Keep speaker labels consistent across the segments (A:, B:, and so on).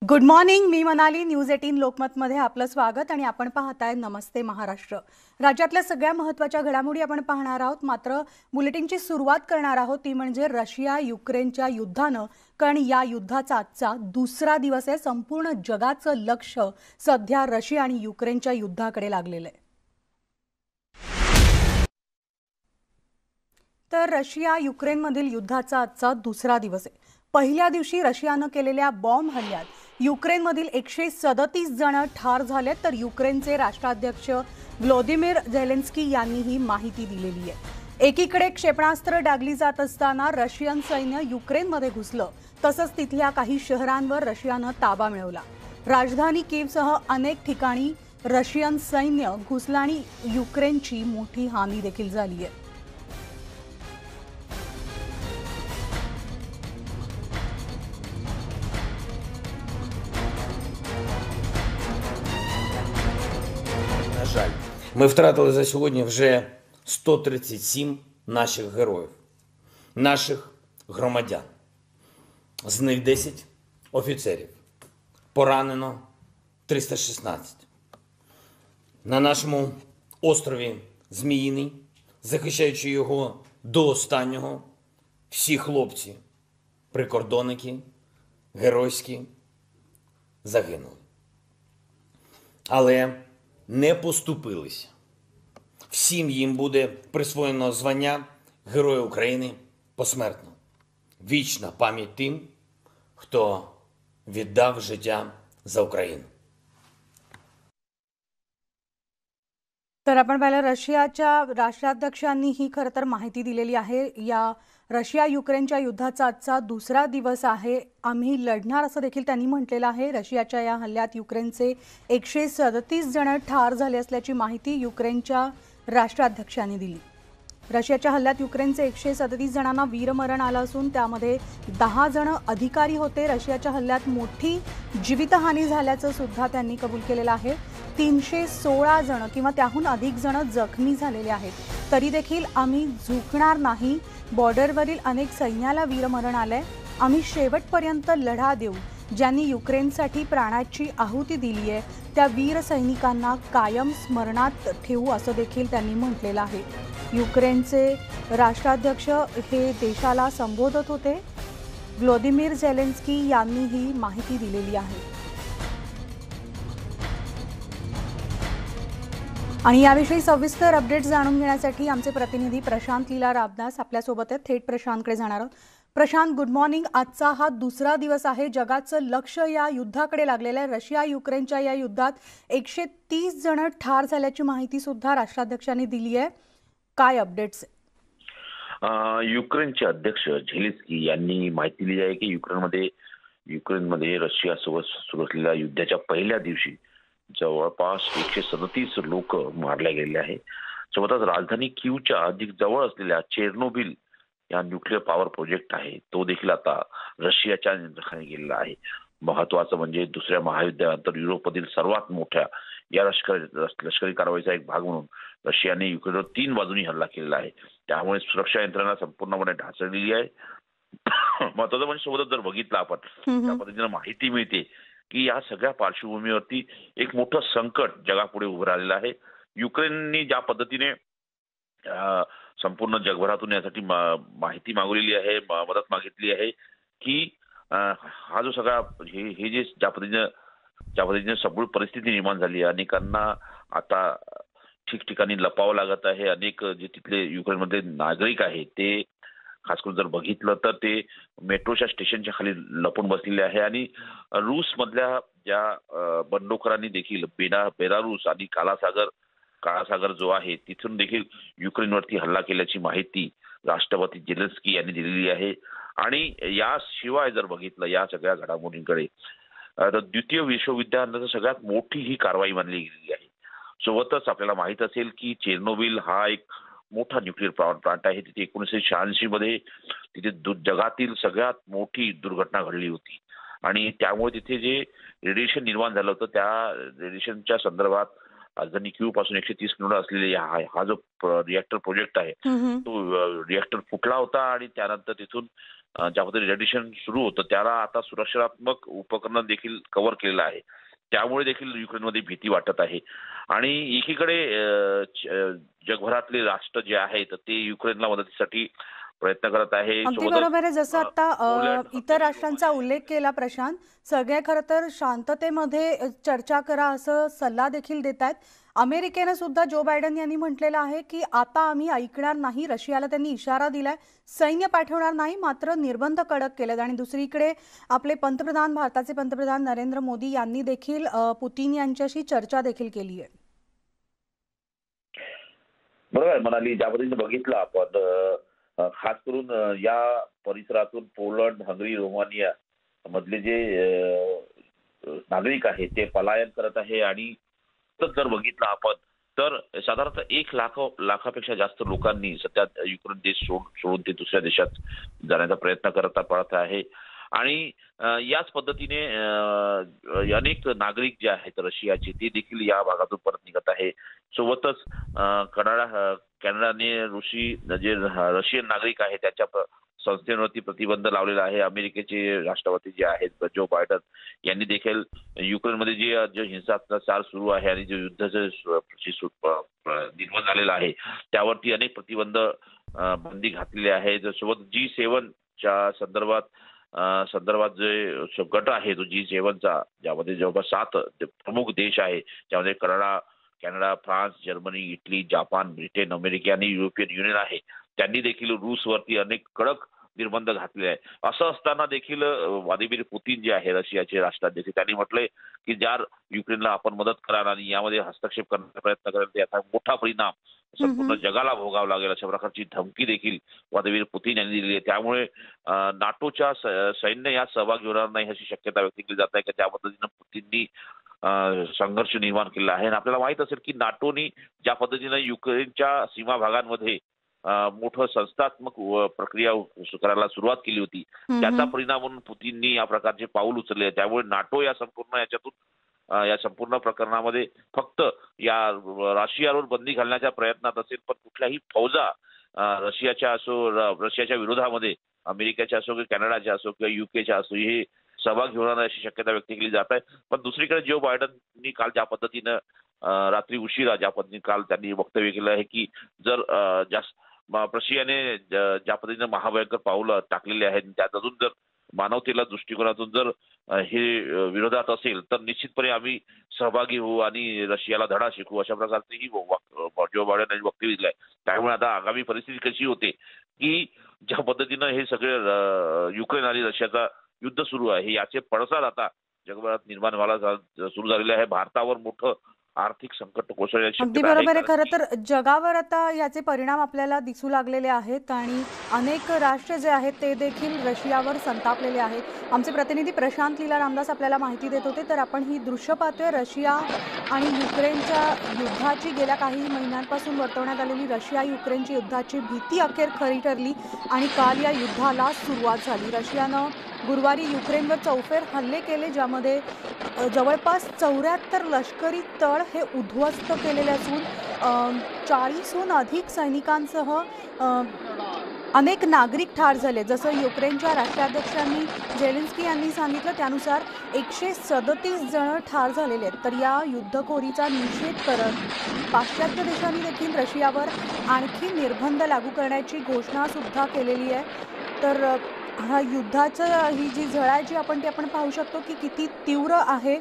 A: Good morning. मी Manali. News 18 लोकमतमध्ये आपलं स्वागत आणि आपण पाहताय नमस्ते महाराष्ट्र. राज्यातल्या सगळ्या महत्त्वाच्या घडामोडी आपण पाहणार आहोत. मात्र बुलेटिनची सुरुवात करणार आहोत ती म्हणजे रशिया युक्रेनच्या युद्धानं. कारण या युद्धाचा आजचा दुसरा दिवस आहे. संपूर्ण जगाचं लक्ष सध्या रशिया आणि युक्रेनच्या युद्धाकडे लागलेलं आहे. तर रशिया युक्रेनमधील युद्धाचा आजचा दुसरा दिवस आहे. पहिल्या दिवशी रशियानं केलेल्या बॉम्ब हल्ल्यात युक्रेनमधील 137 जण ठार झालेत. तर युक्रेनचे राष्ट्राध्यक्ष व्लादिमीर झेलेन्स्की यांनी ही माहिती दिलेली आहे. एकीकडे क्षेपणास्त्र डागली जात असताना रशियन सैन्य युक्रेनमध्ये घुसलं. तसंच तिथल्या काही शहरांवर रशियानं ताबा मिळवला. राजधानी कीवसह अनेक ठिकाणी रशियन सैन्य घुसलं आणि युक्रेनची मोठी हानी देखील झाली आहे.
B: На жаль, ми втратили за сьогодні вже 137 наших героїв, наших громадян. З них 10 офіцерів. Поранено 316. На нашому острові Зміїний, захищаючи його до останнього, всі хлопці, прикордонники, геройські, загинули. Але не поступилися. Всім їм буде присвоєно звання Героя України посмертно. Вічна пам'ять тим, хто віддав життя за Україну.
A: तर आपण पाहिलं रशियाच्या राष्ट्राध्यक्षांनी ही खरं तर माहिती दिलेली आहे. या रशिया युक्रेनच्या युद्धाचा आजचा दुसरा दिवस आहे. आम्ही लढणार असं देखील त्यांनी म्हटलेलं आहे. रशियाच्या या हल्ल्यात युक्रेनचे 137 जण ठार झाले असल्याची माहिती युक्रेनच्या राष्ट्राध्यक्षांनी दिली. रशियाच्या हल्ल्यात युक्रेनचे 137 जणांना वीरमरण आलं असून त्यामध्ये 10 जण अधिकारी होते. रशियाच्या हल्ल्यात मोठी जीवितहानी झाल्याचं सुद्धा त्यांनी कबूल केलेलं आहे. 316 जण किंवा त्याहून अधिक जण जखमी झालेले आहेत. तरी देखील आम्ही झुकणार नाही. बॉर्डरवरील अनेक सैन्याला वीरमरण आलंय. आम्ही शेवटपर्यंत लढा देऊ. ज्यांनी युक्रेनसाठी प्राणाची आहुती दिली आहे त्या वीर सैनिकांना कायम स्मरणात ठेवू असं देखील त्यांनी म्हटलेलं आहे. युक्रेनचे राष्ट्राध्यक्ष हे देशाला संबोधत होते. व्लादिमीर झेलेन्स्की यांनी ही माहिती दिलेली आहे. आणि याविषयी सविस्तर अपडेट्स जाणून घेण्यासाठी आमचे प्रतिनिधी प्रशांत लीला रामदास आपल्यासोबत आहेत. थेट प्रशांतकडे जाणार आहोत. Prashant, good morning. आजचा हा दुसरा दिवस आहे. जगाचं लक्ष या युद्धाकडे लागलेलं आहे. रशिया युक्रेनच्या या युद्धात 130 जण ठार झाल्याची माहिती सुद्धा राष्ट्राध्यक्षांनी दिली आहे. काय अपडेट्स?
C: युक्रेनचे अध्यक्ष झेलेन्स्की यांनी माहिती दिली आहे की युक्रेनमध्ये रशियासोबत सुरू असलेल्या युद्धाच्या पहिल्या दिवशी जवळपास 137 लोक मारले गेले आहे. सोबतच राजधानी कीवच्या अधिक जवळ असलेल्या चेर्नोबिल या न्यूक्लिअर पॉवर प्रोजेक्ट आहे तो देखील आता रशियाच्या नियंत्रणाखाली गेलेला आहे. महत्वाचं म्हणजे दुसऱ्या महायुद्धानंतर युरोपमधील सर्वात मोठ्या या लष्करी कारवाईचा एक भाग म्हणून रशियाने युक्रेनवर 3 बाजूंनी हल्ला केलेला आहे. त्यामुळे सुरक्षा यंत्रणा संपूर्णपणे ढासळलेली आहे. महत्वाचं म्हणजे सोबतच जर बघितलं आपण त्या पद्धतीने माहिती मिळते की या सगळ्या पार्श्वभूमीवरती एक मोठं संकट जगापुढे उभं राहिलेलं आहे. युक्रेनने ज्या पद्धतीने संपूर्ण जगभरातून यासाठी माहिती मागवलेली आहे, मदत मागितली आहे की हा जो सगळा हे जे ज्या पद्धतीने सगळी परिस्थिती निर्माण झाली आहे, अनेकांना आता ठिकठिकाणी लपावं लागत आहे. अनेक जे तिथले युक्रेनमधले नागरिक आहेत ते खास करून जर बघितलं तर ते मेट्रोच्या स्टेशनच्या खाली लपून बसलेले आहे. आणि रूस मधल्या ज्या बंडखोरांनी देखील बेलारूस आणि काळासागर जो आहे तिथून देखील युक्रेनवरती हल्ला केल्याची माहिती राष्ट्रपती झेलेन्स्की यांनी दिलेली आहे. आणि याशिवाय जर बघितलं या सगळ्या घडामोडींकडे तर द्वितीय विश्वयुद्धानंतर सगळ्यात मोठी ही कारवाई मानली गेलेली आहे. सोबतच आपल्याला माहित असेल की चेर्नोबिल हा एक मोठा न्यूक्लिअर पॉवर प्लांट आहे. तिथे 1986 मध्ये तिथे जगातील सगळ्यात मोठी दुर्घटना घडली होती आणि त्यामुळे तिथे जे रेडिएशन निर्माण झालं होतं त्या रेडिएशनच्या संदर्भात राजधानी क्यू पासून 130 किलोमीटर असलेले हा जो रिएक्टर प्रोजेक्ट आहे तो रिएक्टर फुटला होता आणि त्यानंतर तिथून ज्या पद्धतीने रेडिएशन सुरू होतं त्याला आता सुरक्षात्मक उपकरण देखील कव्हर केलेलं आहे. त्यामुळे देखील युक्रेनमध्ये भीती वाटत आहे. आणि एकीकडे जगभरातले राष्ट्र जे आहेत ते युक्रेनला मदतीसाठी प्रयत्न करत आहे.
A: अगदी बरोबर आहे. जसं आता इतर राष्ट्रांचा उल्लेख केला प्रशांत, सगळे खरं तर शांततेमध्ये चर्चा करा असं सल्ला देखील देत आहेत. अमेरिकेनं सुद्धा जो बायडन यांनी म्हटलेलं आहे की आता आम्ही ऐकणार नाही. रशियाला त्यांनी इशारा दिलाय, सैन्य पाठवणार नाही, मात्र निर्बंध कडक केलेत. आणि दुसरीकडे आपले पंतप्रधान, भारताचे पंतप्रधान नरेंद्र मोदी यांनी देखील पुतीन यांच्याशी चर्चा देखील केली आहे.
C: बरोबर म्हणाली. ज्या पद्धतीने बघितलं आपण खास करून या परिसरातून पोलंड, हंगरी, रोमानिया मधले जे नागरिक आहेत ते पलायन करत आहे. आणि जर बघितलं आपण तर साधारणतः 1 लाखापेक्षा जास्त लोकांनी सध्या युक्रेन देश सोडून ते दुसऱ्या देशात जाण्याचा प्रयत्न करत आहे. आणि याच पद्धतीने अनेक नागरिक जे आहेत रशियाचे ते देखील या भागातून परत निघत आहे. सोबतच कॅनडाने जे रशियन नागरिक आहेत त्याच्या संस्थेवरती प्रतिबंध लावलेला आहे. अमेरिकेचे राष्ट्रपती जे आहेत जो बायडन यांनी देखील युक्रेनमध्ये जे हिंसाचार सुरू आहे आणि जे युद्धाचं निर्माण झालेलं आहे त्यावरती अनेक प्रतिबंध बंदी घातलेली आहे. सोबत G7 च्या संदर्भात जे गट आहे तो G7चा ज्यामध्ये जवळपास 7 प्रमुख देश आहे ज्यामध्ये Canada, France, Germany, Italy, Japan, Britain, America आणि युरोपियन युनियन आहे. त्यांनी देखील रूसवरती अनेक कडक निर्बंध घातले आहे. असं असताना देखील व्लादिमीर पुतीन जे आहे रशियाचे राष्ट्राध्यक्ष त्यांनी म्हटलंय की ज्या युक्रेनला आपण मदत कराल आणि यामध्ये हस्तक्षेप करण्याचा प्रयत्न कराल याचा मोठा परिणाम संपूर्ण जगाला भोगावा लागेल अशा प्रकारची धमकी देखील व्लादिमीर पुतीन यांनी दिली आहे. त्यामुळे नाटोच्या सैन्य यात सहभागी होणार नाही अशी शक्यता व्यक्त केली जात आहे की त्या पद्धतीनं पुतीननी संघर्ष निर्माण केला आहे. आणि आपल्याला माहित असेल की नाटोनी ज्या पद्धतीनं युक्रेनच्या सीमा भागांमध्ये मोठं संस्थात्मक प्रक्रिया करायला सुरुवात केली होती त्याचा परिणाम म्हणून पुतीननी या प्रकारचे पाऊल उचलले. त्यामुळे नाटो या संपूर्ण प्रकरणामध्ये फक्त या रशियावर बंदी घालण्याच्या प्रयत्नात असेल पण कुठल्याही फौजा रशियाच्या विरोधामध्ये अमेरिकेच्या असो किंवा कॅनडाच्या असो किंवा युकेच्या असो हे सहभागी होणार अशी शक्यता व्यक्त केली जात आहे. पण दुसरीकडे जो बायडननी काल ज्या पद्धतीनं रात्री उशिरा ज्या पद्धतीने काल त्यांनी वक्तव्य केलं आहे की जर रशियाने ज्या पद्धतीने महाभयंकर पावलं टाकलेली आहेत त्यातून जर मानवतेला दृष्टिकोनातून जर हे विरोधात असेल तर निश्चितपणे आम्ही सहभागी होऊ आणि रशियाला धडा शिकवू अशा प्रकारचेही जो बायडन यांनी वक्तव्य दिलं आहे. त्यामुळे आता आगामी परिस्थिती कशी होते की ज्या पद्धतीनं हे सगळे युक्रेन आणि रशियाचा युद्ध सुरू आहे याचे पडसाद आता जगभरात निर्माण व्हायला सुरू झालेले आहे. भारतावर मोठं आर्थिक संकट कोसळण्याची
A: अगदी बरोबर आहे. खरं तर जगावर आता याचे परिणाम आपल्याला दिसू लागलेले आहेत आणि अनेक राष्ट्र जे आहेत ते देखील रशियावर संतापलेले आहेत. आमचे प्रतिनिधी प्रशांत लीला रामदास आपल्याला माहिती देत होते. तर आपण ही दृश्य पाहतोय रशिया आणि युक्रेनच्या युद्धाची गेल्या काही महिन्यांपासून वर्तवण्यात आलेली रशिया युक्रेनची युद्धाची भीती अखेर खरी ठरली आणि काल या युद्धाला सुरुवात झाली. रशियानं गुरुवारी युक्रेनवर चौफेर हल्ले केले ज्यामध्ये जवळपास 74 लष्करी तळ हे उद्ध्वस्त केलेले असून 40हून अधिक सैनिकांसह अनेक नागरिक ठार झाले. जसं युक्रेनच्या राष्ट्राध्यक्षांनी झेलेन्स्की यांनी सांगितलं त्यानुसार 137 जण ठार झालेले आहेत. तर या युद्धखोरीचा निषेध करत पाश्चात्य देशांनी देखील रशियावर आणखी निर्बंध लागू करण्याची घोषणा सुद्धा केलेली आहे. तर हा युद्धाचं ही जी झळ आहे जी आपण पाहू शकतो की किती तीव्र आहे.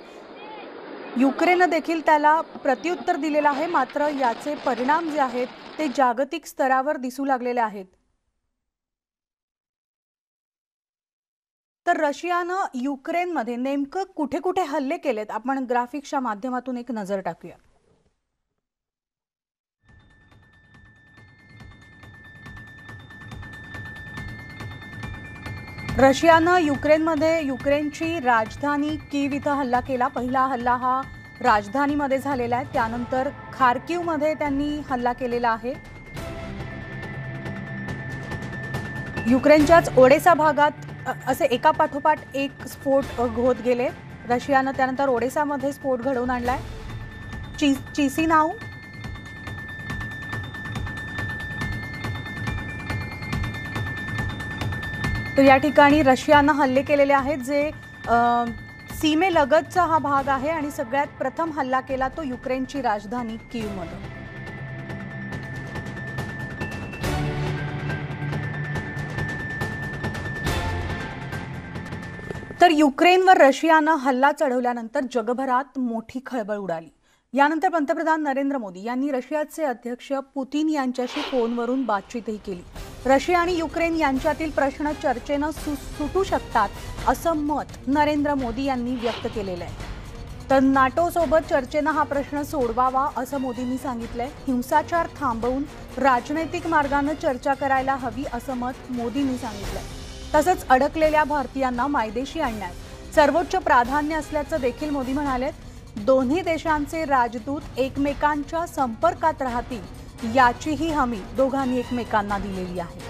A: युक्रेननं देखील त्याला प्रत्युत्तर दिलेलं आहे मात्र याचे परिणाम जे आहेत ते जागतिक स्तरावर दिसू लागलेले आहेत. तर रशियानं युक्रेनमध्ये नेमकं कुठे कुठे हल्ले केलेत आपण ग्राफिक्सच्या माध्यमातून एक नजर टाकूया. रशियानं युक्रेनमध्ये युक्रेनची राजधानी कीव इथं हल्ला केला. पहिला हल्ला हा राजधानीमध्ये झालेला आहे. त्यानंतर खार्किवमध्ये त्यांनी हल्ला केलेला आहे. युक्रेनच्याच ओडेसा भागात असे एका पाठोपाठ एक स्फोट होत गेले. रशियानं त्यानंतर ओडेसामध्ये स्फोट घडवून आणलाय. चिसिनाऊ. तर या ठिकाणी रशियानं हल्ले केलेले आहेत जे सीमेलगतचा हा भाग आहे आणि सगळ्यात प्रथम हल्ला केला तो युक्रेनची राजधानी कीव्हमध्ये. तर युक्रेनवर रशियानं हल्ला चढवल्यानंतर जगभरात मोठी खळबळ उडाली. यानंतर पंतप्रधान नरेंद्र मोदी यांनी रशियाचे अध्यक्ष पुतिन यांच्याशी फोनवरून बातचीतही केली. रशिया आणि युक्रेन यांच्यातील प्रश्न चर्चेनं सुटू शकतात असं मत नरेंद्र मोदी यांनी व्यक्त केलेलं आहे. तर नाटोसोबत चर्चेनं हा प्रश्न सोडवावा असं मोदींनी सांगितलंय. हिंसाचार थांबवून राजनैतिक मार्गाने चर्चा करायला हवी असं मत मोदींनी सांगितलंय. तसंच अडकलेल्या भारतीयांना मायदेशी आणण्यात सर्वोच्च प्राधान्य असल्याचं देखील मोदी म्हणाले. दोन्ही देशांचे राजदूत एकमेकांच्या संपर्कात राहतील याचीही हमी दोघांनी एकमेकांना दिलेली आहे.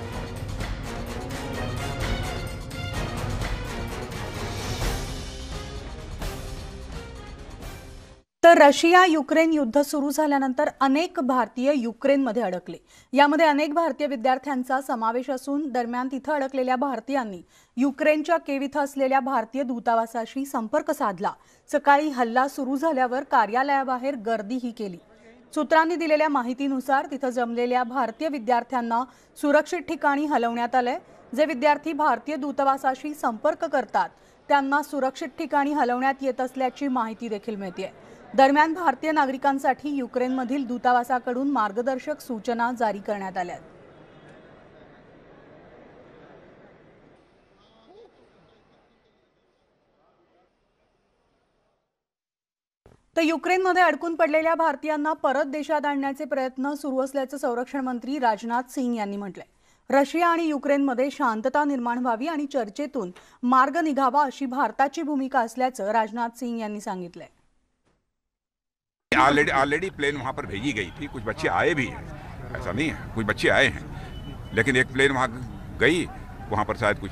A: तर रशिया युक्रेन युद्ध सुरू झाल्यानंतर अनेक भारतीय युक्रेनमध्ये अडकले. यामध्ये अनेक भारतीय विद्यार्थ्यांचा समावेश असून दरम्यान तिथं अडकलेल्या भारतीयांनी युक्रेनच्या केव्ह इथं असलेल्या भारतीय दूतावासाशी संपर्क साधला. सकाळी हल्ला सुरू झाल्यावर कार्यालयाबाहेर गर्दीही केली. सूत्रांनी दिलेल्या माहितीनुसार तिथं जमलेल्या भारतीय विद्यार्थ्यांना सुरक्षित ठिकाणी हलवण्यात आलंय. जे विद्यार्थी भारतीय दूतावासाशी संपर्क करतात त्यांना सुरक्षित ठिकाणी हलवण्यात येत असल्याची माहिती देखील मिळते. दरम्यान भारतीय नागरिकांसाठी युक्रेनमधील दूतावासाकडून मार्गदर्शक सूचना जारी करण्यात आल्या. तर युक्रेनमध्ये अडकून पडलेल्या भारतीयांना परत देशात आणण्याचे प्रयत्न सुरू असल्याचं संरक्षण मंत्री राजनाथ सिंह यांनी म्हटलंय. रशिया आणि युक्रेनमध्ये शांतता निर्माण व्हावी आणि चर्चेतून मार्ग निघावा अशी भारताची भूमिका असल्याचं राजनाथ सिंह यांनी सांगितलंय.
D: ऑलरेडी प्लेन वहाँ पर भेजी गई थी. कुछ बच्चे आए भी हैं, ऐसा नहीं है, कुछ बच्चे आए हैं, लेकिन एक प्लेन वहाँ गई, वहाँ पर शायद कुछ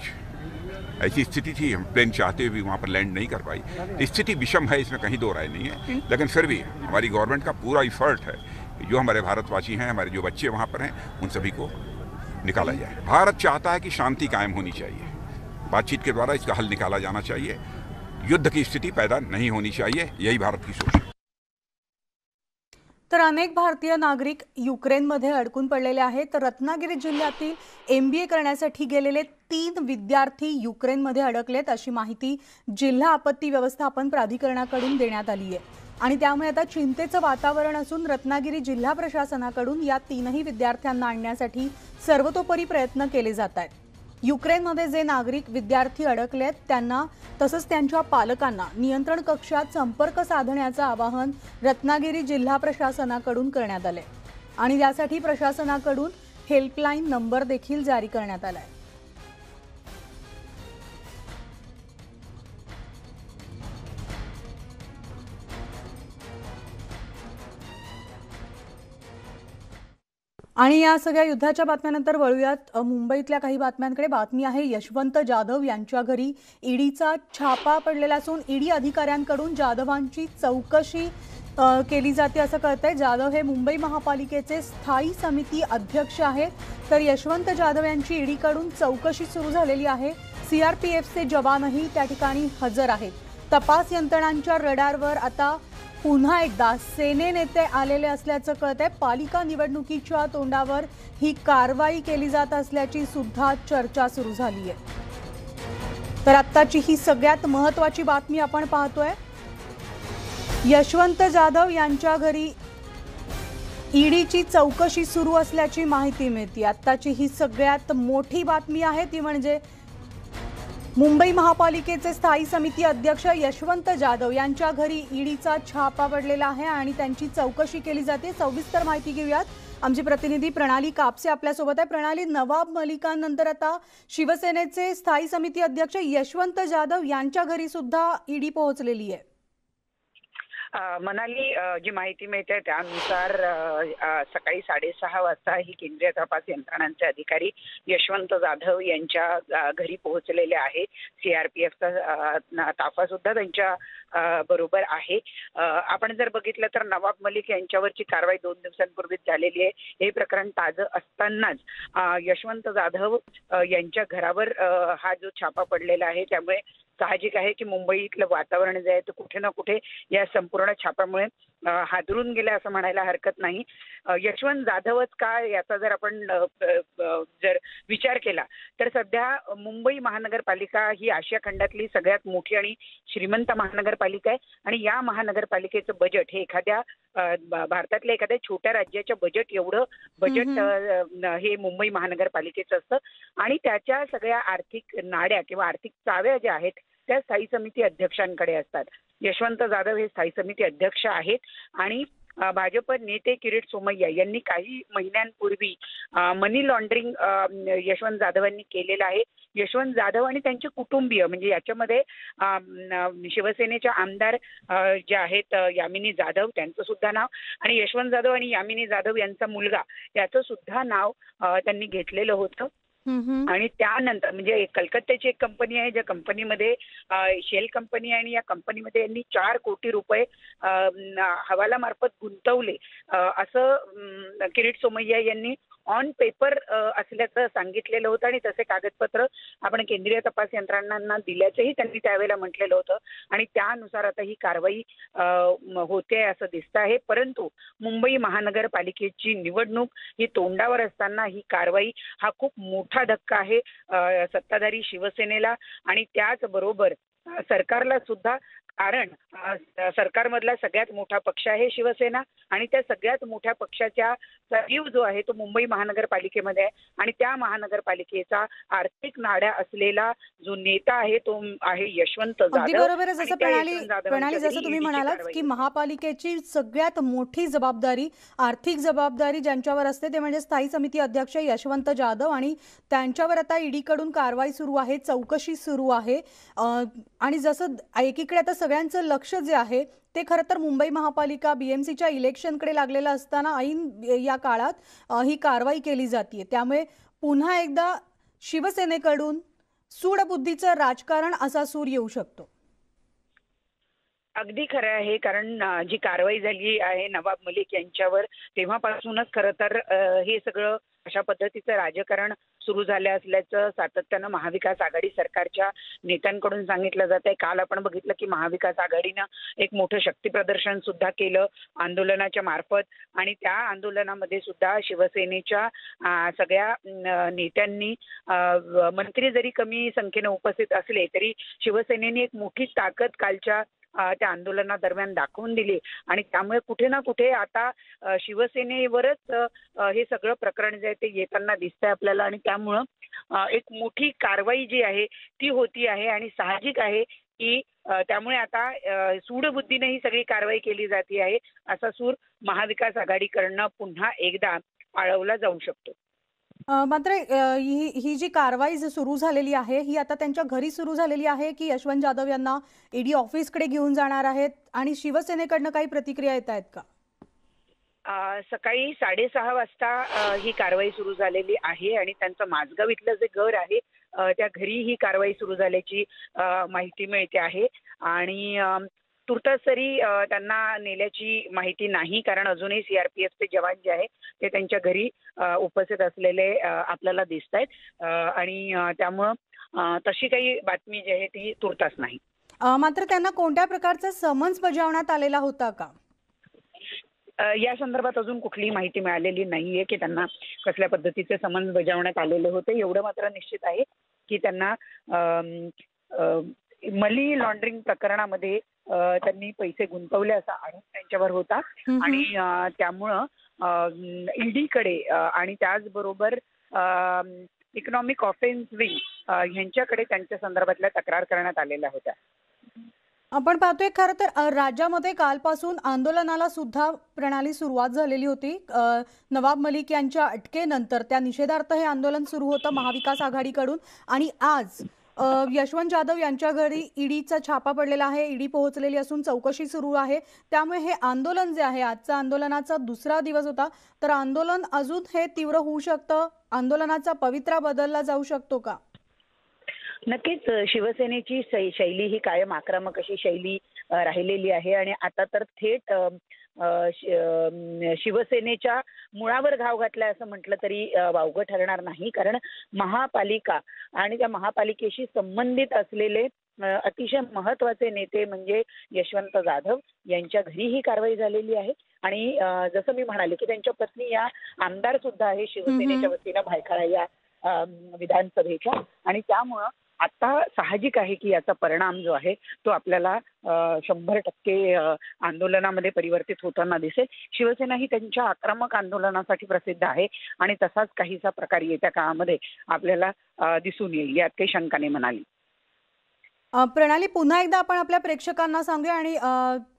D: ऐसी स्थिति थी, हम प्लेन चाहते हुए भी वहाँ पर लैंड नहीं कर पाई. स्थिति विषम है, इसमें कहीं दो राय नहीं है, लेकिन फिर भी हमारी गवर्नमेंट का पूरा इफर्ट है कि जो हमारे भारतवासी हैं, हमारे जो बच्चे वहाँ पर हैं, उन सभी को निकाला जाए. भारत चाहता है कि शांति कायम होनी चाहिए, बातचीत के द्वारा इसका हल निकाला जाना चाहिए, युद्ध की स्थिति पैदा नहीं होनी चाहिए, यही भारत की सोच है.
A: तर अनेक भारतीय नागरिक युक्रेनमध्ये अडकून पडलेले आहेत. रत्नागिरी जिल्ह्यातील MBA करण्यासाठी गेलेले 3 विद्यार्थी युक्रेनमध्ये अडकलेत अशी माहिती जिल्हा आपत्ती व्यवस्थापन प्राधिकरणाकडून देण्यात आली आहे. आणि त्यामुळे आता चिंतेचं वातावरण असून रत्नागिरी जिल्हा प्रशासनाकडून या 3ही विद्यार्थ्यांना आणण्यासाठी सर्वतोपरी प्रयत्न केले जात आहेत. युक्रेनमध्ये जे नागरिक विद्यार्थी अडकलेत त्यांना तसंच त्यांच्या पालकांना नियंत्रण कक्षात संपर्क साधण्याचं आवाहन रत्नागिरी जिल्हा प्रशासनाकडून करण्यात आले आणि यासाठी प्रशासनाकडून हेल्पलाईन नंबर देखील जारी करण्यात आलाय. आणि या सगळ्या युद्धाच्या बातम्यानंतर वळूयात मुंबईतल्या काही बातम्यांकडे. बातमी आहे यशवंत जाधव यांच्या घरी ईडीचा छापा पडलेला असून ईडी अधिकाऱ्यांकडून जाधवांची चौकशी केली जाते असं कळतंय. जाधव हे मुंबई महापालिकेचे स्थायी समिती अध्यक्ष आहेत. तर यशवंत जाधव यांची ईडीकडून चौकशी सुरू झालेली आहे. CRPFचे जवानही त्या ठिकाणी हजर आहेत. तपास यंत्रणांच्या रडारवर आता पुन्हा एकदा सेने नेते आलेले असल्याचं कळतंय. पालिका निवडणुकीच्या तोंडावर ही कारवाई केली जात असल्याची सुद्धा चर्चा सुरू झाली आहे. तर आत्ताची ही सगळ्यात महत्त्वाची बातमी आपण पाहतोय. यशवंत जाधव यांच्या घरी ईडीची चौकशी सुरू असल्याची माहिती मिळते. आत्ताची ही सगळ्यात मोठी बातमी आहे ती म्हणजे मुंबई महापालिकेचे स्थायी समिती अध्यक्ष यशवंत जाधव यांच्या घरी ईडीचा छापा पडलेला आहे आणि त्यांची चौकशी केली जाते. सविस्तर माहिती घेऊयात. आमची प्रतिनिधी प्रणाली कापसे आपल्यासोबत आहे. प्रणाली, नवाब मलिकांनंतर आता शिवसेनेचे स्थायी समिती अध्यक्ष यशवंत जाधव यांच्या घरी सुद्धा ईडी पोहोचलेली आहे.
E: मनाली, जी माहिती मिळते त्यानुसार सकाळी 6:30 वाजता ही केंद्रीय तपास यंत्रणांचे अधिकारी यशवंत जाधव यांच्या घरी पोहोचलेले आहे. सीआरपीएफचा ताफा सुद्धा त्यांच्या बरोबर आहे. आपण जर बघितलं तर नवाब मलिक यांच्यावरची कारवाई 2 दिवसांपूर्वीच झालेली आहे. हे प्रकरण ताजं असतानाच यशवंत जाधव यांच्या घरावर हा जो छापा पडलेला आहे, त्यामुळे साहजिक आहे की मुंबईतलं वातावरण जे आहे ते कुठे ना कुठे या संपूर्ण छाप्यामुळे हादरून गेलं असं म्हणायला हरकत नाही. यशवंत जाधवच का याचा जर आपण जर विचार केला तर सध्या मुंबई महानगरपालिका ही आशिया खंडातली सगळ्यात मोठी आणि श्रीमंत महानगरपालिका आहे आणि या महानगरपालिकेचं बजेट हे भारतातल्या एखाद्या छोट्या राज्याच्या बजेट एवढं बजेट हे मुंबई महानगरपालिकेचं असतं आणि त्याच्या सगळ्या आर्थिक नाड्या किंवा आर्थिक चाव्या ज्या आहेत त्या स्थायी समिती अध्यक्षांकडे असतात. यशवंत जाधव हे स्थायी समिती अध्यक्ष आहेत आणि भाजप नेते किरीट सोमय्या यांनी काही महिन्यांपूर्वी मनी लॉन्ड्रिंग यशवंत जाधव यांनी केलेलं आहे. यशवंत जाधव आणि त्यांचे कुटुंबीय म्हणजे याच्यामध्ये शिवसेनेच्या आमदार जे आहेत यामिनी जाधव त्यांचं सुद्धा नाव आणि यशवंत जाधव आणि यामिनी जाधव यांचा मुलगा याचं सुद्धा नाव त्यांनी घेतलेलं होतं. आणि त्यानंतर म्हणजे कलकत्त्याची एक कंपनी आहे ज्या कंपनीमध्ये शेल कंपनी आहे आणि या कंपनीमध्ये यांनी 4 कोटी रुपये हवालामार्फत गुंतवले असं किरीट सोमय्या यांनी ऑन पेपर असल्याचं सांगितलेलं होतं आणि तसे कागदपत्र आपण केंद्रीय तपास यंत्रणांना दिल्याचंही त्यांनी त्यावेळेला म्हटलेलं होतं आणि त्यानुसार आता ही कारवाई होते असं दिसतं आहे. परंतु मुंबई महानगरपालिकेची निवडणूक ही तोंडावर असताना ही कारवाई हा खूप मोठा धक्का आहे सत्ताधारी शिवसेनेला आणि त्याचबरोबर सरकारला सुद्धा. कारण सरकारमधला सगळ्यात मोठा पक्ष आहे शिवसेना आणि त्या सगळ्यात मोठ्या पक्षाचा सजीव जो आहे तो मुंबई महानगरपालिकेमध्ये आहे आणि त्या महानगरपालिकेचा आर्थिक नाड्या असलेला जो नेता आहे तो आहे यशवंत जाधव.
A: बरोबर. जसं प्रणाली जसं तुम्ही म्हणालात की महापालिकेची सगळ्यात मोठी जबाबदारी आर्थिक जबाबदारी ज्यांच्यावर असते ते म्हणजे स्थायी समिती अध्यक्ष यशवंत जाधव आणि त्यांच्यावर आता ईडीकडून कारवाई सुरू आहे, चौकशी सुरू आहे आणि जसं एकीकडे आता सगळ्यांचं लक्ष जे आहे ते खरं तर मुंबई महापालिका बीएमसीच्या इलेक्शनकडे लागलेलं असताना ऐन या काळात ही कारवाई केली जाते. त्यामुळे पुन्हा एकदा शिवसेनेकडून सूडबुद्धीचं राजकारण असा सूर येऊ शकतो.
E: अगदी खरं आहे. कारण जी कारवाई झाली आहे नवाब मलिक यांच्यावर तेव्हापासूनच खरं तर हे सगळं अशा पद्धतीचं राजकारण सुरू झालं असल्याचं सातत्यानं महाविकास आघाडी सरकारच्या नेत्यांकडून सांगितलं जात आहे. काल आपण बघितलं की महाविकास आघाडीनं एक मोठं शक्ती प्रदर्शन सुद्धा केलं आंदोलनाच्या मार्फत आणि त्या आंदोलनामध्ये सुद्धा शिवसेनेच्या सगळ्या नेत्यांनी मंत्री जरी कमी संख्येनं उपस्थित असले तरी शिवसेनेने एक मोठी ताकद कालच्या त्या आंदोलनादरम्यान दाखवून दिली आणि त्यामुळे कुठे ना कुठे आता शिवसेनेवरच हे सगळं प्रकरण जे आहे ते येताना दिसतंय आपल्याला आणि त्यामुळं एक मोठी कारवाई जी आहे ती होती आहे आणि साहजिक आहे की त्यामुळे आता सूडबुद्धीने ही सगळी कारवाई केली जाते आहे असा सूर महाविकास आघाडीकडनं पुन्हा एकदा आळवला जाऊ शकतो.
A: मात्र ही जी कारवाई सुरू झालेली आहे ही आता त्यांच्या घरी सुरू झालेली आहे की यशवंत जाधव यांना ईडी ऑफिसकडे घेऊन जाणार आहेत आणि शिवसेनेकडनं काही प्रतिक्रिया येत आहेत का?
E: सकाळी 6:30 वाजता ही कारवाई सुरू झालेली आहे आणि त्यांचं माझगाव इथलं जे घर आहे त्या घरी ही कारवाई सुरू झाल्याची माहिती मिळते आहे आणि तुर्तास तरी त्यांना नेल्याची माहिती नाही कारण अजूनही सीआरपीएफचे जवान जे आहे ते त्यांच्या घरी उपस्थित असलेले आपल्याला दिसत आहेत आणि त्यामुळं तशी काही बातमी जी आहे ती तुर्तास नाही.
A: मात्र त्यांना कोणत्या प्रकारचा समन्स बजावण्यात आलेला होता का?
E: या संदर्भात अजून कुठलीही माहिती मिळालेली नाहीये की त्यांना कसल्या पद्धतीचे समन्स बजावण्यात आलेले होते. एवढं मात्र निश्चित आहे की त्यांना मनी लॉन्ड्रिंग प्रकरणामध्ये त्यांनी पैसे गुंतवले असा आरोप त्यांच्यावर होता आणि त्यामुळं ईडीकडे आणि त्याचबरोबर इकॉनॉमिक ऑफेन्स विंग यांच्याकडे त्यांच्या संदर्भातल्या तक्रार करण्यात आलेल्या होत्या.
A: आपण पाहतोय खरं तर राज्यामध्ये कालपासून आंदोलनाला सुद्धा प्रणाली सुरुवात झालेली होती. नवाब मलिक यांच्या अटकेनंतर त्या निषेधार्थ हे आंदोलन सुरू होतं महाविकास आघाडीकडून आणि आज यशवंत जाधव यांच्या घरी ईडीचा छापा पडलेला आहे, ईडी पोहोचलेली असून चौकशी सुरू आहे. त्यामुळे हे आंदोलन जे आहे, आजचा आंदोलनाचा दुसरा दिवस होता, तर आंदोलन अजून हे तीव्र होऊ शकतं, आंदोलनाचा पवित्रा बदलला जाऊ शकतो का?
E: नक्कीच शिवसेनेची शैली ही कायम आक्रमक अशी शैली राहिलेली आहे आणि आता तर थेट शिवसेनेच्या मुळावर घाव घातलाय असं म्हटलं तरी वावगं ठरणार नाही. कारण महापालिका आणि त्या महापालिकेशी संबंधित असलेले अतिशय महत्वाचे नेते म्हणजे यशवंत जाधव यांच्या घरी ही कारवाई झालेली आहे. आणि जसं मी म्हणाले की त्यांच्या पत्नी या आमदार सुद्धा आहे शिवसेनेच्या वतीनं भायखळा या विधानसभेच्या. आणि त्यामुळं आता साहजिक आहे की याचा परिणाम जो आहे तो आपल्याला 100% आंदोलनामध्ये परिवर्तित होताना दिसेल. शिवसेना ही त्यांच्या आक्रमक आंदोलनासाठी प्रसिद्ध आहे आणि तसाच काहीसा प्रकार येत्या काळामध्ये आपल्याला दिसून येईल, यात काही शंका नाही म्हणाली.
A: प्रणाली, पुन्हा एकदा आपण आपल्या प्रेक्षकांना सांगूया आणि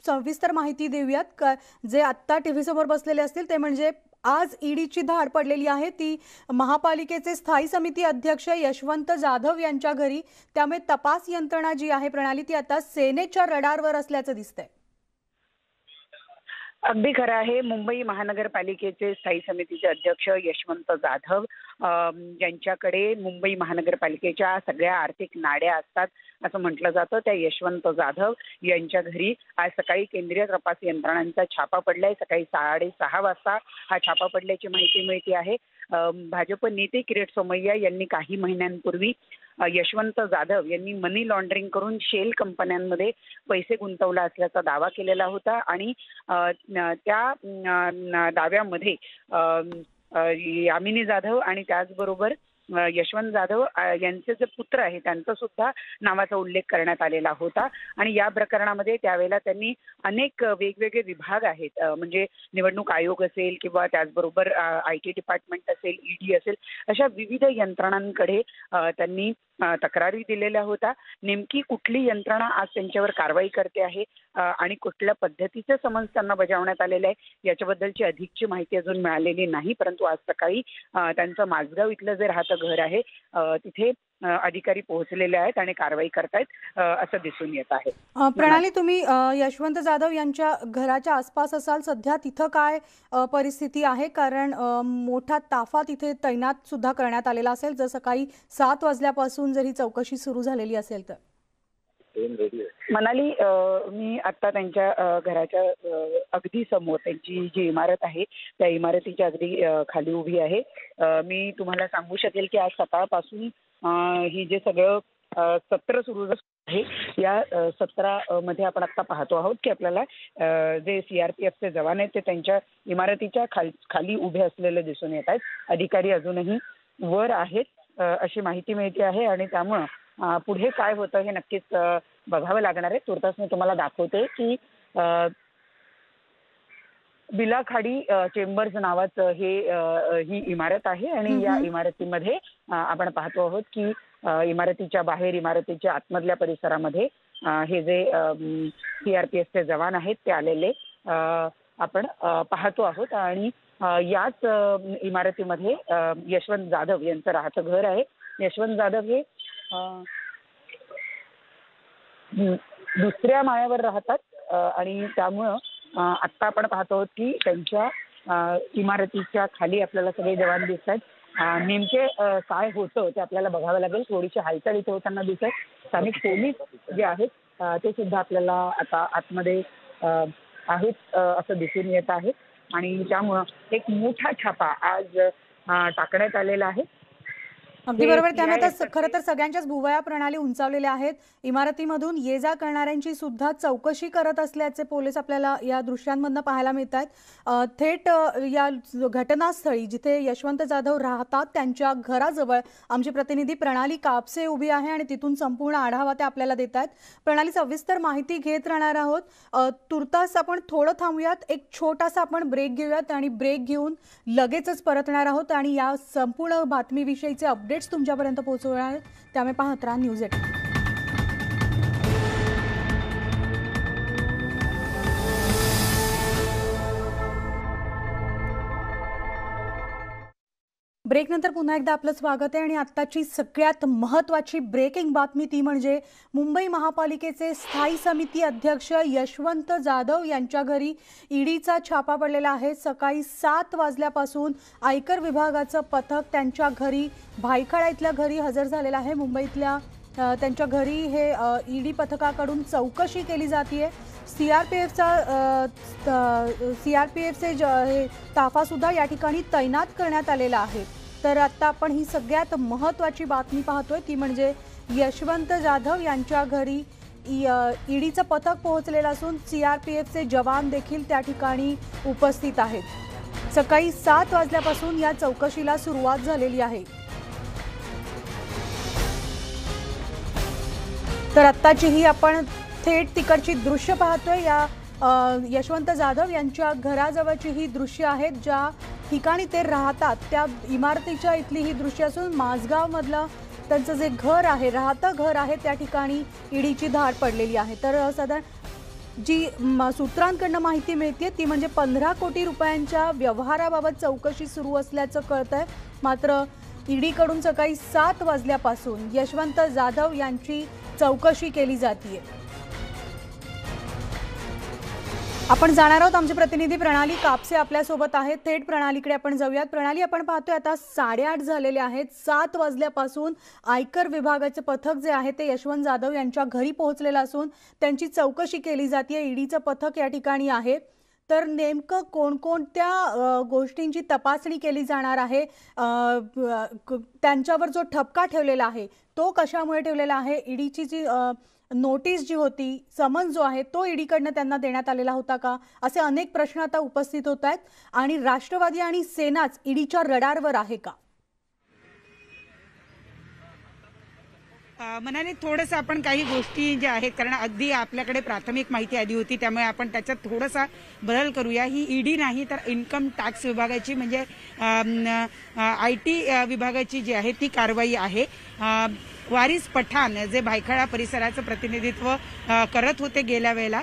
A: सविस्तर माहिती देऊयात. जे आत्ता टीव्ही समोर बसलेले असतील ते म्हणजे आज ईडीची धाड पडलेली आहे ती महापालिकेचे स्थायी समिती अध्यक्ष यशवंत जाधव यांच्या घरी. त्यामुळे तपास यंत्रणा जी आहे प्रणाली ती आता सेनेच्या रडारवर असल्याचं दिसतंय.
E: अगदी खरं आहे. मुंबई महानगरपालिकेचे स्थायी समितीचे अध्यक्ष यशवंत जाधव यांच्याकडे मुंबई महानगरपालिकेच्या सगळ्या आर्थिक नाड्या असतात असं म्हटलं जातं. त्या यशवंत जाधव यांच्या घरी आज सकाळी केंद्रीय तपास यंत्रणांचा छापा पडलाय. सकाळी 6:30 वाजता हा छापा पडल्याची माहिती मिळते आहे. भाजप नेते किरीट सोमय्या यांनी काही महिन्यांपूर्वी यशवंत जाधव यांनी मनी लॉन्ड्रिंग करून शेल कंपन्यांमध्ये पैसे गुंतवला असल्याचा दावा केलेला होता आणि त्या दाव्यामध्ये यामिनी जाधव आणि त्याचबरोबर यशवंत जाधव यांचे जे पुत्र आहे त्यांचा सुद्धा नावाचा उल्लेख करण्यात आलेला होता. आणि या प्रकरणामध्ये त्यावेळेला त्यांनी अनेक वेगवेगळे विभाग आहेत, म्हणजे निवडणूक आयोग असेल किंवा त्याचबरोबर IT डिपार्टमेंट असेल, ईडी असेल, अशा विविध यंत्रणांकडे त्यांनी तक्रारी दिलेल्या होत्या. नेमकी कुठली यंत्रणा आज त्यांच्यावर कारवाई करते आहे आणि कुठल्या पद्धतीचे समन्स त्यांना बजावण्यात आलेले आहे याच्याबद्दलची अधिकची माहिती अजून मिळालेली नाही. परंतु आज सकाळी त्यांचं माझगाव इथलं जे राहतं घर आहे तिथे अधिकारी पोहोचलेले आहेत आणि कारवाई करतायत असं दिसून येत आहे.
A: प्रणाली, तुम्ही यशवंत जाधव यांच्या घराच्या आसपास असाल, सध्या तिथं काय परिस्थिती आहे? कारण मोठा ताफा तिथे तैनात सुद्धा करण्यात आलेला असेल जर सकाळी 7 वाजल्यापासून जरी चौकशी सुरू झालेली असेल तर.
E: मनाली, मी आता त्यांच्या घराच्या अगदी समोर त्यांची जी इमारत आहे त्या इमारतीच्या अगदी खाली उभी आहे. मी तुम्हाला सांगू शकेल की आज सकाळपासून ही जे सगळं सत्र सुरू आहे या सत्रामध्ये आपण आता पाहतो आहोत की आपल्याला जे CRPFचे जवान आहेत ते त्यांच्या इमारतीच्या खाली उभे असलेले दिसून येत आहेत. अधिकारी अजूनही वर आहेत अशी माहिती मिळते आहे आणि त्यामुळं पुढे काय होतं हे नक्कीच बघावं लागणार आहे. तुर्तास मी तुम्हाला दाखवते की बिलाखाडी चेंबर्स नावाचं ही इमारत आहे आणि या इमारतीमध्ये आपण पाहतो आहोत की इमारतीच्या बाहेर, इमारतीच्या आतमधल्या परिसरामध्ये हे जे CRPFचे जवान आहेत ते आलेले आपण पाहतो आहोत. आणि याच इमारतीमध्ये यशवंत जाधव यांचं राहतं घर आहे. यशवंत जाधव हे दुसऱ्या माळ्यावर राहतात आणि त्यामुळं आत्ता आपण पाहतो आहोत की त्यांच्या इमारतीच्या खाली आपल्याला सगळे जवान दिसत आहेत. नेमके काय होतं ते आपल्याला बघावं लागेल. थोडीशी हालचाल इथे होताना दिसत आहे. स्थानिक पोलीस जे आहेत ते सुद्धा आपल्याला आता आतमध्ये आहेत असं दिसून येत आहे आणि त्यामुळं एक मोठा छापा आज टाकण्यात आलेला आहे.
A: अगदी बरोबर. त्यामुळे आता खरं तर सगळ्यांच्याच भुवया प्रणाली उंचावलेल्या आहेत. इमारतीमधून ये जा करणाऱ्यांची सुद्धा चौकशी करत असल्याचे पोलीस आपल्याला या दृश्यांमधून पाहायला मिळत आहेत. थेट या घटनास्थळी जिथे यशवंत जाधव राहतात त्यांच्या घराजवळ आमची प्रतिनिधी प्रणाली कापसे उभी आहे आणि तिथून संपूर्ण आढावा ते आपल्याला देत आहेत. प्रणाली, सविस्तर माहिती घेत राहणार आहोत. तुर्तास आपण थोडं थांबूयात, एक छोटासा आपण ब्रेक घेऊयात आणि ब्रेक घेऊन लगेचच परतणार आहोत आणि या संपूर्ण बातमीविषयीचे अपडेट्स तुमच्यापर्यंत पोहोचवणार. त्यामुळे पाहत राहा न्यूज 18. ब्रेकनंतर पुन्हा एकदा आपलं स्वागत आहे आणि आत्ताची सगळ्यात महत्त्वाची ब्रेकिंग बातमी ती म्हणजे मुंबई महापालिकेचे स्थायी समिती अध्यक्ष यशवंत जाधव यांच्या घरी ईडीचा छापा पडलेला आहे। सकाळी 7 वाजल्यापासून आयकर विभागाचं पथक त्यांच्या घरी भायखळा इथल्या घरी हजर झालेलं आहे। मुंबईतल्या त्यांच्या घरी हे ईडी पथकाकडून चौकशी केली जाते। सीआरपीएफचे ताफा सुद्धा या ठिकाणी तैनात करण्यात आलेला आहे। तर आता आपण ही सगळ्यात महत्त्वाची बातमी पाहतोय ती म्हणजे यशवंत जाधव यांच्या घरी ईडीचं पथक पोहोचलेलं असून सीआरपीएफचे जवान देखील त्या ठिकाणी उपस्थित आहेत। सकाळी 7 वाजल्यापासून या चौकशीला सुरुवात झालेली आहे। तर आत्ताची ही आपण थेट तिकडची दृश्य पाहतोय। या यशवंत जाधव यांच्या घराजवळची ही दृश्य आहेत, ज्या ठिकाणी ते राहतात त्या इमारतीच्या इथली ही दृश्य असून माझगाव मधलं त्यांचं जे घर आहे, राहतं घर आहे, त्या ठिकाणी ईडीची धाड पडलेली आहे। तर साधारण जी सूत्रांकडून माहिती मिळते ती म्हणजे 15 कोटी रुपयांच्या व्यवहाराबाबत चौकशी सुरू असल्याचं कळतंय। मात्र ईडीकडून सकाळी 7 वाजल्यापासून यशवंत जाधव यांची चौकशी केली जाते। आपण जाणार आहोत, आमचे प्रतिनिधी प्रणाली कापसे आपल्या सोबत आहेत। थेट प्रणालीकडे आपण जाऊयात। प्रणाली, आपण पाहतोय आता 8:30 झालेले आहेत। 7 वाजल्यापासून आयकर विभागाचे पथक जे आहे ते यशवंत जाधव यांच्या घरी पोहोचलेलं असून त्यांची चौकशी केली जाते। ईडीचं पथक या ठिकाणी आहे। तर नेमकं कोणकोणत्या गोष्टींची तपासणी केली जाणार आहे, त्यांच्यावर जो ठपका ठेवलेला आहे तो कशामुळे ठेवलेला आहे, ईडीची जी नोटीस जी होती, समन्स जो आहे तो ईडीकडनं त्यांना देण्यात आलेला होता का, असे अनेक प्रश्न आता उपस्थित होत आहेत। आणि राष्ट्रवादी आणि सेनाच ईडीच्या रडारवर आहे का?
F: मनाने थोडंसं आपण काही गोष्टी ज्या आहेत, कारण अगदी आपल्याकडे प्राथमिक माहिती आली होती त्यामुळे आपण त्याच्यात थोडासा बदल करूया। ही ईडी नाही तर इन्कम टॅक्स विभागाची म्हणजे IT विभागाची जी आहे ती कारवाई आहे। वारिस पठाण जे भायखळा परिसराचं प्रतिनिधित्व करत होते गेल्या वेळेला,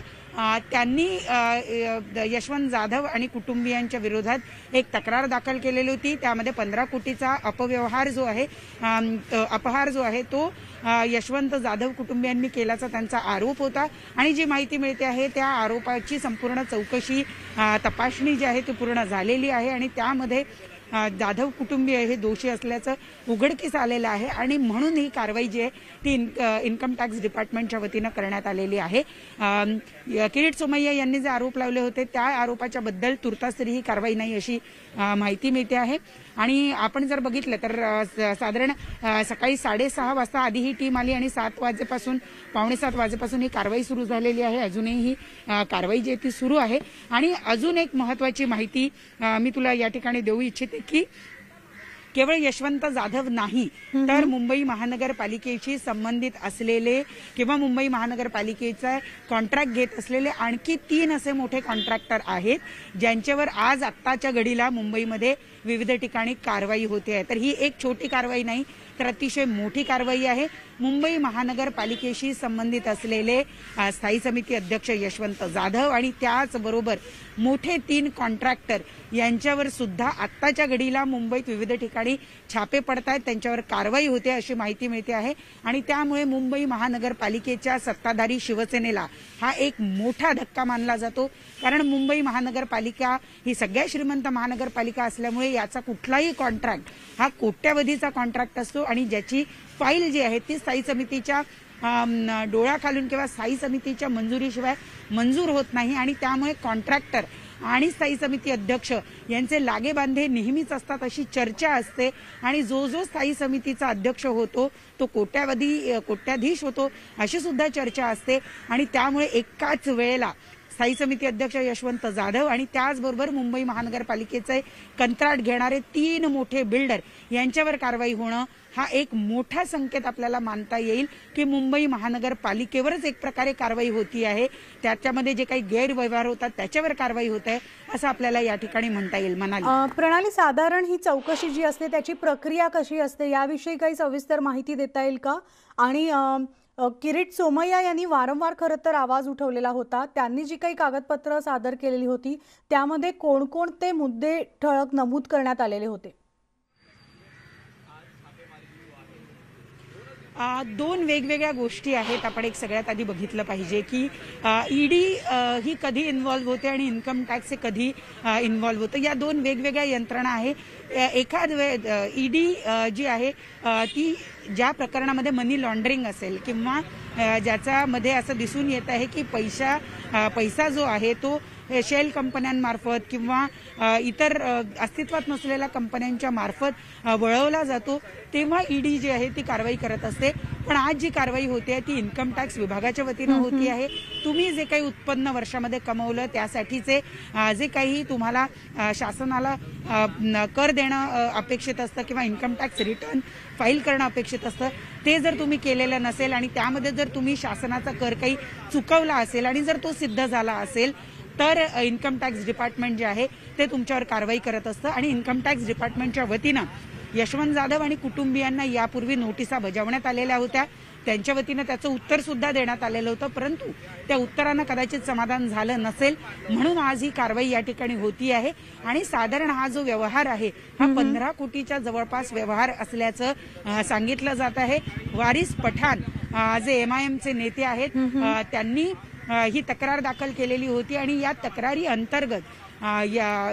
F: त्यांनी यशवंत जाधव आणि कुटुंबियांच्या विरोधात एक तक्रार दाखल केलेली होती। त्यामध्ये 15 कोटीचा अपव्यवहार जो आहे, अपहार जो आहे तो यशवंत जाधव कुटुंबियांनी केल्याचा त्यांचा आरोप होता। आणि जी माहिती मिळते आहे त्या आरोपाची संपूर्ण चौकशी, तपासणी जी आहे ती पूर्ण झालेली आहे आणि त्यामध्ये जाधव कुटुंबीय हे दोषी असल्याचं उघडकीस आलेलं आहे आणि म्हणून ही कारवाई जी आहे ती इन्कम टॅक्स डिपार्टमेंटच्या वतीनं करण्यात आलेली आहे। किरीट सोमय्या यांनी जे आरोप लावले होते त्या आरोपाच्या बद्दल तुर्तास तरी ही कारवाई नाही अशी माहिती मिळते आहे। आणि आपण जर बघितलं तर साधारण सकाळी 6:30 वाजता आधी ही टीम आली आणि 7 वाजेपासून 6:45 वाजेपासून ही कारवाई सुरू झालेली आहे। अजूनही ही कारवाई जी आहे ती सुरू आहे। आणि अजून एक महत्त्वाची माहिती मी तुला या ठिकाणी देऊ इच्छिते की केवळ यशवंत जाधव नाही तर मुंबई महानगरपालिकेशी संबंधित असलेले किंवा मुंबई महानगरपालिकेचा कॉन्ट्रॅक्ट घेत असलेले आणखी 3 असे मोठे कॉन्ट्रॅक्टर आहेत, ज्यांच्यावर आज आत्ताच्या घडीला मुंबईमध्ये विविध ठिकाणी कारवाई होते आहे। तर ही एक छोटी कारवाई नाही तर अतिशय मोठी कारवाई आहे। मुंबई महानगरपालिकेशी संबंधित असलेले स्थायी समिती अध्यक्ष यशवंत जाधव आणि त्याचबरोबर मोठे 3 कॉन्ट्रॅक्टर यांच्यावर सुद्धा आत्ताच्या घडीला मुंबईत विविध ठिकाणी छापे पडत आहेत, त्यांच्यावर कारवाई होते अशी माहिती मिळते आहे। आणि त्यामुळे मुंबई महानगरपालिकेच्या सत्ताधारी शिवसेनेला हा एक मोठा धक्का मानला जातो, कारण मुंबई महानगरपालिका ही सगळ्यात श्रीमंत महानगरपालिका असल्यामुळे याचा कुठलाही कॉन्ट्रॅक्ट हा कोट्यावधीचा कॉन्ट्रॅक्ट असतो आणि ज्याची फाईल जी आहे ती स्थायी समितीच्या डोळ्याखालून किंवा स्थायी समितीच्या मंजुरीशिवाय मंजूर होत नाही। आणि त्यामुळे कॉन्ट्रॅक्टर आणि स्थायी समिती अध्यक्ष यांचे लागेबांधे नेहमीच असतात अशी चर्चा असते। आणि जो स्थायी समितीचा अध्यक्ष होतो तो कोट्याधीश होतो अशी सुद्धा चर्चा असते। आणि त्यामुळे एकाच वेळेला स्थायी समिती अध्यक्ष यशवंत जाधव आणि त्याचबरोबर मुंबई महानगरपालिकेचे कंत्राट घेणारे 3 मोठे बिल्डर यांच्यावर कारवाई होणं हा एक मोठा संकेत आपल्याला मानता येईल की मुंबई महानगरपालिकेवरच एक प्रकारे कारवाई होती आहे, त्याच्यामध्ये जे काही गैरव्यवहार होतात त्याच्यावर कारवाई होत आहे असं आपल्याला या ठिकाणी म्हणता येईल।
A: प्रणाली, साधारण ही चौकशी जी असते त्याची प्रक्रिया कशी असते याविषयी काही सविस्तर माहिती देता येईल का? आणि किरीट सोमय्या यांनी वारंवार खरं तर आवाज उठवलेला होता, त्यांनी जी काही कागदपत्र सादर केलेली होती त्यामध्ये कोणकोणते मुद्दे ठळक नमूद करण्यात आलेले होते?
F: दोन वेगवेगळ्या गोष्टी आहेत. आपण एक सगळ्यात आधी बघितलं पाहिजे की ईडी ही कधी इन्व्हॉल्व्ह होते आणि इन्कम टॅक्स हे कधी इन्व्हॉल्व्ह होतं. या दोन वेगवेगळ्या यंत्रणा आहे. एखाद ईडी जी आहे ती ज्या प्रकरणामध्ये मनी लॉन्ड्रिंग असेल किंवा ज्याच्यामध्ये असं दिसून येत आहे की पैसा जो आहे तो शेल कंपन्यांमार्फत किंवा इतर अस्तित्वात नसलेल्या कंपन्यांच्या मार्फत वळवला जातो, तेव्हा ईडी जी आहे ती कारवाई करत असते. पण आज जी कारवाई होते ती इन्कम टॅक्स विभागाच्या वतीनं होती आहे. तुम्ही जे काही उत्पन्न वर्षामध्ये कमवलं त्यासाठीचे जे काही तुम्हाला शासनाला कर देणं अपेक्षित असतं किंवा इन्कम टॅक्स रिटर्न फाईल करणं अपेक्षित असतं, ते जर तुम्ही केलेलं नसेल आणि त्यामध्ये जर तुम्ही शासनाचा कर काही चुकवला असेल आणि जर तो सिद्ध झाला असेल तर इन्कम टॅक्स डिपार्टमेंट जे आहे ते तुमच्यावर कारवाई करत असतं. आणि इन्कम टॅक्स डिपार्टमेंटच्या वतीनं यशवंत जाधव आणि कुटुंबियांना यापूर्वी नोटिसा बजावण्यात आलेल्या होत्या. त्यांच्या वतीनं त्याचं उत्तर सुद्धा देण्यात आलेलं होतं, परंतु त्या उत्तरानं कदाचित समाधान झालं नसेल म्हणून आज ही कारवाई या ठिकाणी होती आहे. आणि साधारण हा जो व्यवहार आहे हा 15 कोटीच्या जवळपास व्यवहार असल्याचं सांगितलं जात आहे. वारिस पठाण जे MIMचे नेते आहेत त्यांनी ही तक्रार दाखल केलेली होती आणि या तक्रारी अंतर्गत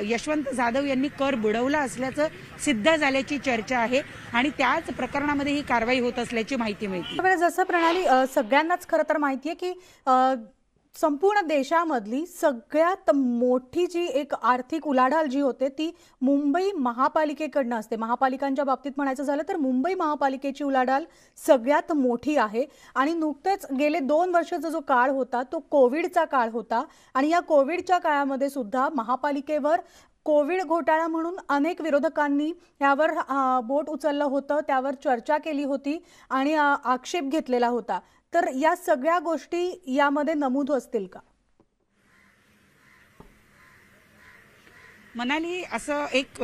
F: यशवंत जाधव यांनी कर बुडवला असल्याचं सिद्ध झाल्याची चर्चा आहे आणि त्याच प्रकरणामध्ये ही कारवाई होत असल्याची माहिती मिळते.
A: जसं प्रणाली सगळ्यांनाच खरं तर माहिती आहे की संपूर्ण देशामधली सगळ्यात मोठी जी एक आर्थिक उलाढाल जी होते ती मुंबई महापालिकेकडनं असते. महापालिकांच्या बाबतीत म्हणायचं झालं तर मुंबई महापालिकेची उलाढाल सगळ्यात मोठी आहे. आणि नुकतेच गेले 2 वर्षाचा जो काळ होता तो कोविडचा काळ होता आणि या कोविडच्या काळामध्ये सुद्धा महापालिकेवर कोविड घोटाळा म्हणून अनेक विरोधकांनी यावर बोट उचललं होतं, त्यावर चर्चा केली होती आणि आक्षेप घेतलेला होता. तर या सगळ्या गोष्टी यामध्ये नमूद असतील का?
F: मनाली असं एक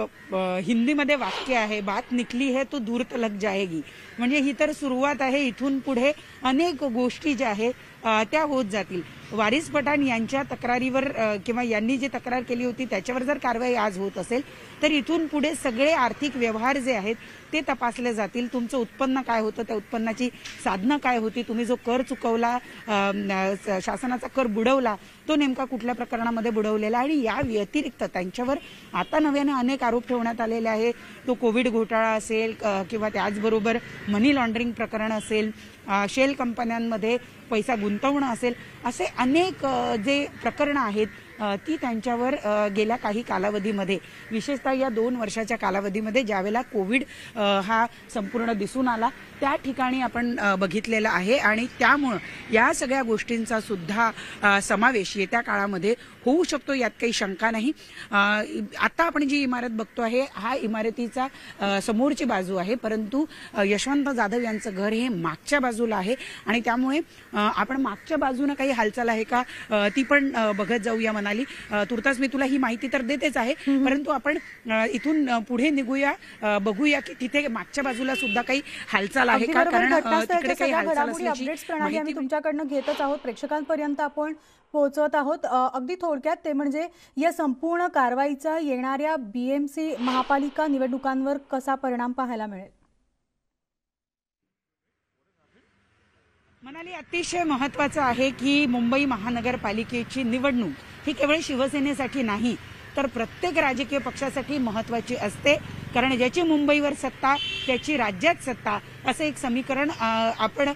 F: हिंदीमध्ये वाक्य आहे, बात निकली है तो दूर तलक जाएगी. म्हणजे ही तर सुरुवात आहे, इथून पुढे अनेक गोष्टी ज्या आहेत त्या होत जातील. वारिस पठाण यांच्या तक्रारीवर किंवा यांनी जी तक्रार केली होती त्याच्यावर जर कारवाई आज होत असेल तर इथून पुढे सगळे आर्थिक व्यवहार जे आहेत ते तपासले जातील. तुमचं उत्पन्न काय होतं, त्या उत्पन्नाची साधनं काय होती, तुम्ही जो कर चुकवला, शासनाचा कर बुडवला तो नेमका कुठल्या प्रकरणामध्ये बुडवलेला. आणि या व्यतिरिक्त त्यांच्यावर आता नव्याने अनेक आरोप ठेवण्यात आलेले आहे. तो कोविड घोटाळा असेल किंवा त्याचबरोबर मनी लॉन्ड्रिंग प्रकरण असेल, शेल कंपन्यांमध्ये पैसा गुंतवणं असेल, असे अनेक जे प्रकरणं आहेत ती त्यांच्यावर गेल्या काही कालावधीमध्ये विशेषतः या 2 वर्षाच्या कालावधीमध्ये ज्यावेळेला कोविड हा संपूर्ण दिसून आला त्या ठिकाणी आपण बघितलेलं आहे. आणि त्यामुळं या सगळ्या गोष्टींचा सुद्धा समावेश येत्या काळामध्ये होऊ शकतो, यात काही शंका नाही. आता आपण जी इमारत बघतो आहे हा इमारतीचा समोरची बाजू आहे, परंतु यशवंत जाधव यांचं घर हे मागच्या बाजूला आहे आणि त्यामुळे आपण मागच्या बाजूने काही हालचाल आहे का ती पण बघत जाऊया. मनाली, तुर्तास मी तुला ही माहिती तर देतेच आहे, परंतु आपण इथून पुढे निघूया, बघूया की तिथे मागच्या बाजूला सुद्धा काही हालचाल आहे का, कारण तिकडे काही हालचाल असल्याची
A: माहिती तुमच्याकडनं घेतच आहोत, प्रेक्षकांपर्यंत आपण पोहोचवत आहोत. अगदी थोडक्यात ते म्हणजे या संपूर्ण कारवाईचा येणाऱ्या BMC महापालिका निवडणुकांवर कसा परिणाम पाहायला मिळेल?
F: मनाली, अतिशय महत्त्वाचं आहे की मुंबई महानगरपालिकेची निवडणूक ही केवळ शिवसेनेसाठी नाही तर प्रत्येक राजकीय पक्षासाठी महत्त्वाची असते, कारण ज्याची मुंबईवर सत्ता त्याची राज्यात सत्ता असं एक समीकरण आपण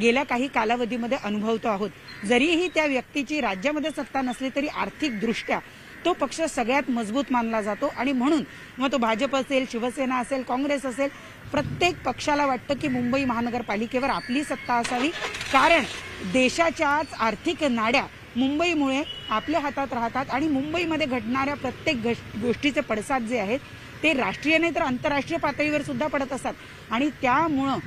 F: गेल्या काही कालावधीमध्ये अनुभवतो आहोत. जरीही त्या व्यक्तीची राज्यामध्ये सत्ता नसली तरी आर्थिकदृष्ट्या तो पक्ष सगळ्यात मजबूत मानला जातो आणि म्हणून मग तो भाजप असेल, शिवसेना असेल, काँग्रेस असेल, प्रत्येक पक्षाला वाटतं की मुंबई महानगरपालिकेवर आपली सत्ता असावी, कारण देशाच्याच आर्थिक नाड्या मुंबईमुळे आपल्या हातात राहतात आणि मुंबईमध्ये घडणाऱ्या प्रत्येक गोष्टीचे पडसाद जे आहेत ते राष्ट्रीय नाही तर आंतरराष्ट्रीय पातळीवर सुद्धा पडत असतात. आणि त्यामुळं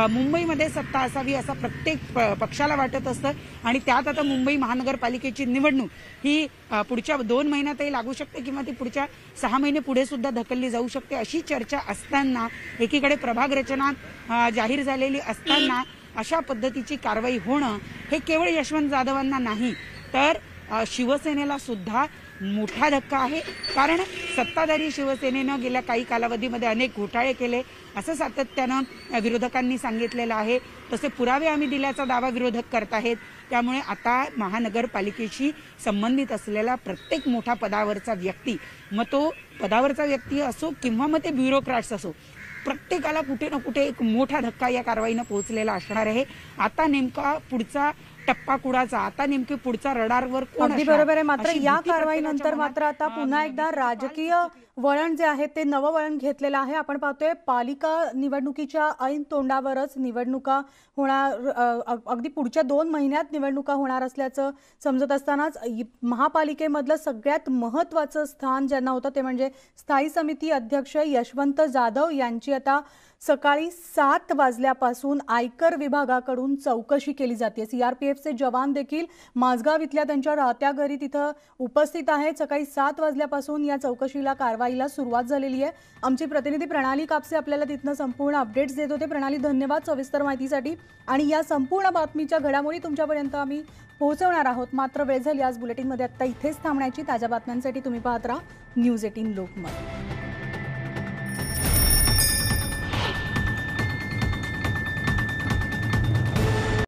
F: मुंबईमध्ये सत्ता असावी असं प्रत्येक पक्षाला वाटत असतं. आणि त्यात आता मुंबई महानगरपालिकेची निवडणूक ही पुढच्या 2 महिन्यातही लागू शकते किंवा ती पुढच्या 6 महिने पुढे सुद्धा ढकलली जाऊ शकते, अशी चर्चा असताना एकीकडे प्रभाग रचना जाहीर झालेली असताना अशा पद्धतीची कारवाई होणं हे केवळ यशवंत जाधवांना नाही तर शिवसेनेला सुद्धा मोठा धक्का आहे, कारण सत्ताधारी शिवसेनेनं गेल्या काही कालावधीमध्ये अनेक घोटाळे केले असं सातत्यानं विरोधकांनी सांगितलेलं आहे. तसे पुरावे आम्ही दिल्याचा दावा विरोधक करत आहेत. त्यामुळे आता महानगरपालिकेशी संबंधित असलेला प्रत्येक मोठा पदावरचा व्यक्ती, मग तो पदावरचा व्यक्ती असो किंवा मग ते ब्युरोक्रॅट्स असो, प्रत्येकाला कुठे ना कुठे एक मोठा धक्का या कारवाईनं पोहोचलेला असणार आहे. आता नेमका पुढचा टप्पा कुणाचा, आता नेमके पुढचा रडारवर कोण
A: अगदी
F: असणार,
A: बरोबर आहे. मात्र
F: अशी
A: या
F: भीती
A: कारवाईनंतर
F: प्रत्येकाच्या
A: मात्र आता
F: मनात,
A: पुन्हा एकदा राजकीय वळण जे आहे ते नवं वळण घेतलेलं आहे. आपण पाहतोय पालिका निवडणुकीच्या ऐन तोंडावरच निवडणुका होणार, अगदी पुढच्या 2 महिन्यात निवडणुका होणार असल्याचं समजत असतानाच महापालिकेमधलं सगळ्यात महत्त्वाचं स्थान ज्यांना होतं ते म्हणजे स्थायी समिती अध्यक्ष यशवंत जाधव यांची आता सकाळी 7 वाजल्यापासून आयकर विभागाकडून चौकशी केली जाते. सीआरपीएफचे जवान देखील माझगाव इथल्या त्यांच्या राहत्या घरी तिथं उपस्थित आहेत. सकाळी 7 वाजल्यापासून या चौकशीला कारवाईला सुरुवात झालेली आहे. आमची प्रतिनिधी प्रणाली कापसे आपल्याला तिथनं संपूर्ण अपडेट्स देत होते. प्रणाली, धन्यवाद सविस्तर माहितीसाठी. आणि या संपूर्ण बातमीच्या घडामोडी तुमच्यापर्यंत आम्ही पोहोचवणार आहोत. मात्र वेळ झाली आज बुलेटिनमध्ये आत्ता इथेच थांबण्याची. ताज्या बातम्यांसाठी तुम्ही पाहत राहा न्यूज 18 लोकमत.